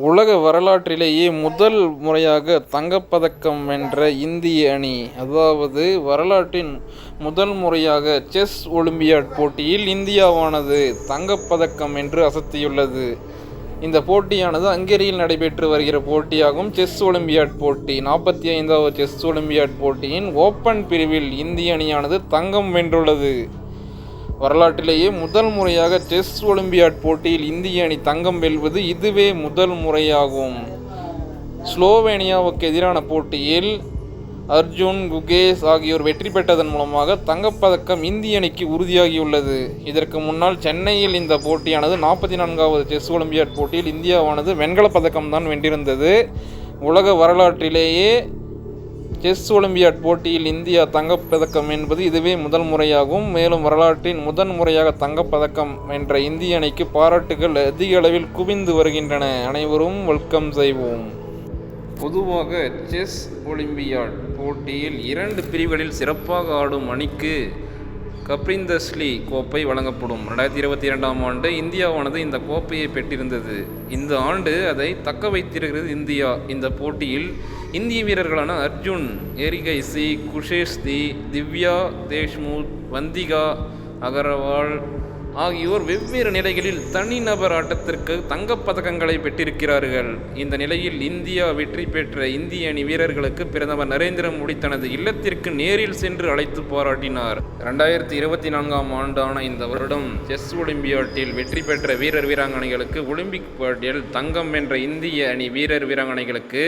உலக வரலாற்றிலேயே முதல் முறையாக தங்கப்பதக்கம் வென்ற இந்திய அணி. அதாவது வரலாற்றின் முதல் முறையாக செஸ் ஒலிம்பியாட் போட்டியில் இந்தியாவானது தங்கப்பதக்கம் வென்று அசத்தியுள்ளது. இந்த போட்டியானது ஹங்கேரியில் நடைபெற்று வருகிற போட்டியாகும். செஸ் ஒலிம்பியாட் போட்டி 45வது செஸ் ஒலிம்பியாட் போட்டியின் ஓப்பன் பிரிவில் இந்திய அணியானது தங்கம் வென்றுள்ளது. வரலாற்றிலேயே முதல் முறையாக செஸ் ஒலிம்பியாட் போட்டியில் இந்திய அணி தங்கம் வெல்வது இதுவே முதல் முறையாகும். ஸ்லோவேனியாவுக்கு எதிரான போட்டியில் அர்ஜுன், குகேஷ் ஆகியோர் வெற்றி பெற்றதன் மூலமாக தங்கப்பதக்கம் இந்திய அணிக்கு உறுதியாகியுள்ளது. இதற்கு முன்னால் சென்னையில் இந்த போட்டியானது 44வது செஸ் ஒலிம்பியாட் போட்டியில் இந்தியாவானது வெண்கலப் பதக்கம் தான் வென்றிருந்தது. உலக வரலாற்றிலேயே செஸ் ஒலிம்பியாட் போட்டியில் இந்தியா தங்கப்பதக்கம் என்பது இதுவே முதல் முறையாகும். மேலும் வரலாற்றின் முதன் முறையாக தங்கப்பதக்கம் வென்ற இந்திய அணிக்கு பாராட்டுகள் அதிக அளவில் குவிந்து வருகின்றன. அனைவரும் வெல்கம் செய்வோம். பொதுவாக செஸ் ஒலிம்பியாட் போட்டியில் 2 பிரிவுகளில் சிறப்பாக ஆடும் அணிக்கு கப்ரிந்தஸ்லி கோப்பை வழங்கப்படும். 2022ஆம் ஆண்டு இந்தியாவானது இந்த கோப்பையை பெற்றிருந்தது. இந்த ஆண்டு அதை தக்க வைத்திருக்கிறது இந்தியா. இந்த போட்டியில் இந்திய வீரர்களான அர்ஜுன், எரிகைசி, குஷேஷ்தி, திவ்யா தேஷ்முக், வந்திகா அகர்வால் ஆகியோர் வெவ்வேறு நிலைகளில் தனிநபர் ஆட்டத்திற்கு தங்கப்பதக்கங்களை பெற்றிருக்கிறார்கள். இந்த நிலையில் இந்தியா வெற்றி பெற்ற இந்திய அணி வீரர்களுக்கு பிரதமர் நரேந்திர மோடி தனது இல்லத்திற்கு நேரில் சென்று அழைத்து பாராட்டினார். 2024ஆம் ஆண்டான இந்த வருடம் செஸ் ஒலிம்பியாட்டில் வெற்றி பெற்ற வீரர் வீராங்கனைகளுக்கு ஒலிம்பிக் போட்டியில் தங்கம் வென்ற இந்திய அணி வீரர் வீராங்கனைகளுக்கு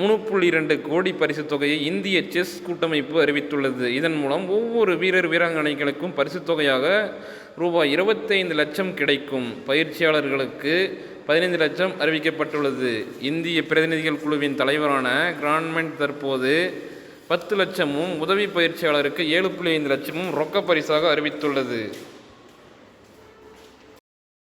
3.2 கோடி பரிசுத் தொகையை இந்திய செஸ் கூட்டமைப்பு அறிவித்துள்ளது. இதன் மூலம் ஒவ்வொரு வீரர் வீராங்கனைகளுக்கும் பரிசுத் தொகையாக ரூபாய் 25 லட்சம் கிடைக்கும். பயிற்சியாளர்களுக்கு 15 லட்சம் அறிவிக்கப்பட்டுள்ளது. இந்திய பிரதிநிதிகள் குழுவின் தலைவரான கிராண்ட்மெண்ட் தற்போது 10 லட்சமும் உதவி பயிற்சியாளருக்கு 7.5 லட்சமும் ரொக்க பரிசாக அறிவித்துள்ளது.